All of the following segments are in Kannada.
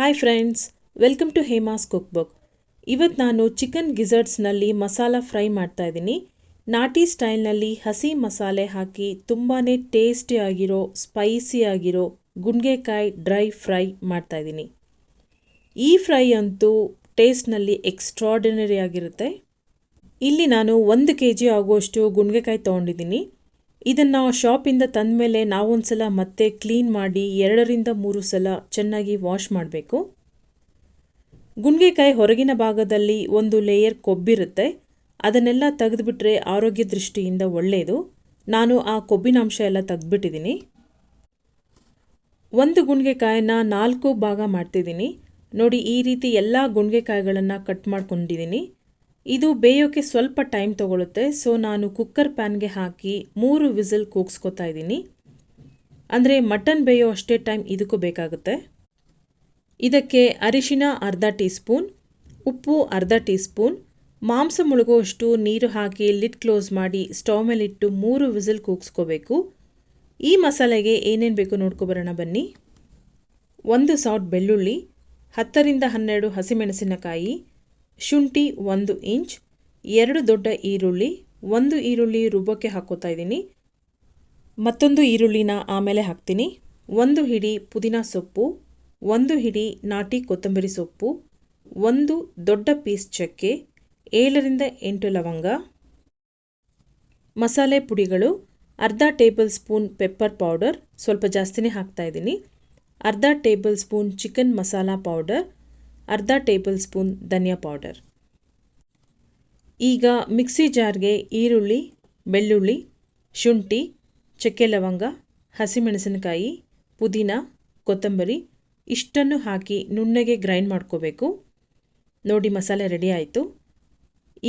Hi friends, welcome to Hema's cookbook. ಇವತ್ತು ನಾನು ಚಿಕನ್ ಗಿಝರ್ಡ್ಸ್ನಲ್ಲಿ ಮಸಾಲ ಫ್ರೈ ಮಾಡ್ತಾ ಇದ್ದೀನಿ. ನಾಟಿ ಸ್ಟೈಲ್ನಲ್ಲಿ ಹಸಿ ಮಸಾಲೆ ಹಾಕಿ ತುಂಬಾ ಟೇಸ್ಟಿಯಾಗಿರೋ ಸ್ಪೈಸಿಯಾಗಿರೋ ಗುಂಡ್ಗೆಕಾಯಿ ಡ್ರೈ ಫ್ರೈ ಮಾಡ್ತಾ ಇದ್ದೀನಿ. ಈ ಫ್ರೈ ಅಂತೂ ಟೇಸ್ಟ್ನಲ್ಲಿ ಎಕ್ಸ್ಟ್ರಾರ್ಡಿನರಿ ಆಗಿರುತ್ತೆ. ಇಲ್ಲಿ ನಾನು 1 kg ಆಗುವಷ್ಟು ಗುಂಡ್ಗೆಕಾಯಿ ತೊಗೊಂಡಿದ್ದೀನಿ. ಇದನ್ನು ಶಾಪಿಂದ ತಂದ ಮೇಲೆ ನಾವೊಂದು ಸಲ ಮತ್ತೆ ಕ್ಲೀನ್ ಮಾಡಿ 2ರಿಂದ 3 ಸಲ ಚೆನ್ನಾಗಿ ವಾಶ್ ಮಾಡಬೇಕು. ಗುಂಡ್ಗೆಕಾಯಿ ಹೊರಗಿನ ಭಾಗದಲ್ಲಿ ಒಂದು ಲೇಯರ್ ಕೊಬ್ಬಿರುತ್ತೆ. ಅದನ್ನೆಲ್ಲ ತೆಗೆದುಬಿಟ್ರೆ ಆರೋಗ್ಯ ದೃಷ್ಟಿಯಿಂದ ಒಳ್ಳೆಯದು. ನಾನು ಆ ಕೊಬ್ಬಿನಾಂಶ ಎಲ್ಲ ತೆಗೆದುಬಿಟ್ಟಿದ್ದೀನಿ. ಒಂದು ಗುಂಡ್ಗೆಕಾಯಿನ 4 ಭಾಗ ಮಾಡ್ತಿದ್ದೀನಿ. ನೋಡಿ, ಈ ರೀತಿ ಎಲ್ಲ ಗುಂಡ್ಗೆಕಾಯಿಗಳನ್ನು ಕಟ್ ಮಾಡ್ಕೊಂಡಿದ್ದೀನಿ. ಇದು ಬೇಯೋಕ್ಕೆ ಸ್ವಲ್ಪ ಟೈಮ್ ತಗೊಳುತ್ತೆ. ಸೊ ನಾನು ಕುಕ್ಕರ್ ಪ್ಯಾನ್ಗೆ ಹಾಕಿ 3 ವಿಸಿಲ್ ಕೂಗಿಸ್ಕೊತಾ ಇದ್ದೀನಿ. ಅಂದರೆ ಮಟನ್ ಬೇಯೋ ಅಷ್ಟೇ ಟೈಮ್ ಇದಕ್ಕೂ ಬೇಕಾಗುತ್ತೆ. ಇದಕ್ಕೆ ಅರಿಶಿನ ಅರ್ಧ ಟೀ ಸ್ಪೂನ್, ಉಪ್ಪು ಅರ್ಧ ಟೀ ಸ್ಪೂನ್, ಮಾಂಸ ಮುಳುಗುವಷ್ಟು ನೀರು ಹಾಕಿ ಲಿಡ್ ಕ್ಲೋಸ್ ಮಾಡಿ ಸ್ಟವ್ ಮೇಲಿಟ್ಟು 3 ವಿಸಿಲ್ ಕೂಗಿಸ್ಕೋಬೇಕು. ಈ ಮಸಾಲೆಗೆ ಏನೇನು ಬೇಕು ನೋಡ್ಕೊಬರೋಣ ಬನ್ನಿ. 1 ಸೌಟ್ ಬೆಳ್ಳುಳ್ಳಿ, 10ರಿಂದ 12 ಹಸಿಮೆಣಸಿನಕಾಯಿ, ಶುಂಠಿ 1 ಇಂಚ್, 2 ದೊಡ್ಡ ಈರುಳ್ಳಿ, 1 ಈರುಳ್ಳಿ ರುಬ್ಬಕ್ಕೆ ಹಾಕೋತಾ ಇದ್ದೀನಿ. ಮತ್ತೊಂದು ಈರುಳ್ಳಿನ ಆಮೇಲೆ ಹಾಕ್ತೀನಿ. 1 ಹಿಡಿ ಪುದೀನ ಸೊಪ್ಪು, 1 ಹಿಡಿ ನಾಟಿ ಕೊತ್ತಂಬರಿ ಸೊಪ್ಪು, 1 ದೊಡ್ಡ ಪೀಸ್ ಚಕ್ಕೆ, 7ರಿಂದ 8 ಲವಂಗ. ಮಸಾಲೆ ಪುಡಿಗಳು: ಅರ್ಧ ಟೇಬಲ್ ಸ್ಪೂನ್ ಪೆಪ್ಪರ್ ಪೌಡರ್, ಸ್ವಲ್ಪ ಜಾಸ್ತಿನೇ ಹಾಕ್ತಾ ಇದ್ದೀನಿ. ಅರ್ಧ table spoon chicken masala powder, ಅರ್ಧ ಟೇಬಲ್ ಸ್ಪೂನ್ ಧನಿಯಾ ಪೌಡರ್. ಈಗ ಮಿಕ್ಸಿ ಜಾರ್ಗೆ ಈರುಳ್ಳಿ, ಬೆಳ್ಳುಳ್ಳಿ, ಶುಂಠಿ, ಚಕ್ಕೆ ಲವಂಗ, ಹಸಿಮೆಣಸಿನಕಾಯಿ, ಪುದೀನ, ಕೊತ್ತಂಬರಿ ಇಷ್ಟನ್ನು ಹಾಕಿ ನುಣ್ಣಗೆ ಗ್ರೈಂಡ್ ಮಾಡ್ಕೋಬೇಕು. ನೋಡಿ, ಮಸಾಲೆ ರೆಡಿ ಆಯಿತು.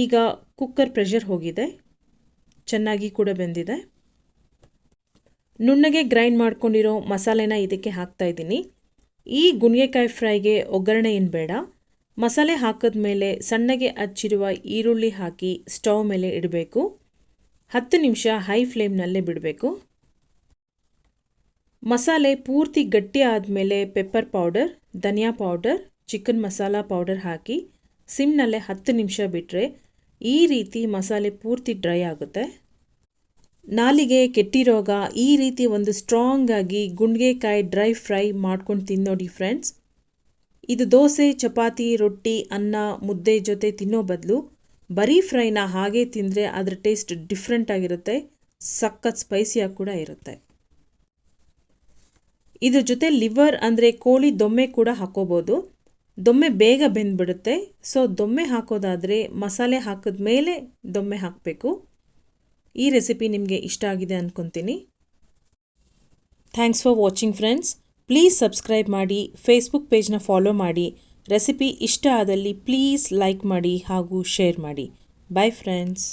ಈಗ ಕುಕ್ಕರ್ ಪ್ರೆಷರ್ ಹೋಗಿದೆ, ಚೆನ್ನಾಗಿ ಕೂಡ ಬೆಂದಿದೆ. ನುಣ್ಣಗೆ ಗ್ರೈಂಡ್ ಮಾಡ್ಕೊಂಡಿರೋ ಮಸಾಲೆನ ಇದಕ್ಕೆ ಹಾಕ್ತಾ ಇದ್ದೀನಿ. ಈ ಗುಂಡ್ಗೆಕಾಯಿ ಫ್ರೈಗೆ ಒಗ್ಗರಣೆ ಏನು ಬೇಡ. ಮಸಾಲೆ ಹಾಕಿದ್ಮೇಲೆ ಸಣ್ಣಗೆ ಹಚ್ಚಿರುವ ಈರುಳ್ಳಿ ಹಾಕಿ ಸ್ಟವ್ ಮೇಲೆ ಇಡಬೇಕು. 10 ನಿಮಿಷ ಹೈ ಫ್ಲೇಮ್ನಲ್ಲೇ ಬಿಡಬೇಕು. ಮಸಾಲೆ ಪೂರ್ತಿ ಗಟ್ಟಿ ಆದಮೇಲೆ ಪೆಪ್ಪರ್ ಪೌಡರ್, ಧನಿಯಾ ಪೌಡರ್, ಚಿಕನ್ ಮಸಾಲ ಪೌಡರ್ ಹಾಕಿ ಸಿಮ್ನಲ್ಲೇ 10 ನಿಮಿಷ ಬಿಟ್ಟರೆ ಈ ರೀತಿ ಮಸಾಲೆ ಪೂರ್ತಿ ಡ್ರೈ ಆಗುತ್ತೆ. ನಾಲಿಗೆ ಕೆಟ್ಟಿರೋಗ ಈ ರೀತಿ ಒಂದು ಸ್ಟ್ರಾಂಗ್ ಆಗಿ ಗುಂಡ್ಗೆಕಾಯಿ ಡ್ರೈ ಫ್ರೈ ಮಾಡ್ಕೊಂಡು ತಿನ್ನೋಡಿ ಫ್ರೆಂಡ್ಸ್. ಇದು ದೋಸೆ, ಚಪಾತಿ, ರೊಟ್ಟಿ, ಅನ್ನ, ಮುದ್ದೆ ಜೊತೆ ತಿನ್ನೋ ಬದಲು ಬರೀ ಫ್ರೈನ ಹಾಗೆ ತಿಂದರೆ ಅದರ ಟೇಸ್ಟ್ ಡಿಫ್ರೆಂಟ್ ಆಗಿರುತ್ತೆ. ಸಖತ್ ಸ್ಪೈಸಿಯಾಗಿ ಕೂಡ ಇರುತ್ತೆ. ಇದ್ರ ಜೊತೆ ಲಿವರ್ ಅಂದರೆ ಕೋಳಿ ದೊಮ್ಮೆ ಕೂಡ ಹಾಕೋಬೋದು. ದೊಮ್ಮೆ ಬೇಗ ಬೆಂದ್ಬಿಡುತ್ತೆ. ಸೊ ದೊಮ್ಮೆ ಹಾಕೋದಾದರೆ ಮಸಾಲೆ ಹಾಕಿದ ಮೇಲೆ ದೊಮ್ಮೆ ಹಾಕಬೇಕು. ಈ ರೆಸಿಪಿ ನಿಮಗೆ ಇಷ್ಟ ಆಗಿದೆ ಅಂದ್ಕೊತೀನಿ. Thanks for watching friends. Please subscribe ಮಾಡಿ, ಫೇಸ್ಬುಕ್ ಪೇಜ್ನ ಫಾಲೋ ಮಾಡಿ. ರೆಸಿಪಿ ಇಷ್ಟ ಆದಲ್ಲಿ ಪ್ಲೀಸ್ ಲೈಕ್ ಮಾಡಿ ಹಾಗೂ ಶೇರ್ ಮಾಡಿ. Bye friends.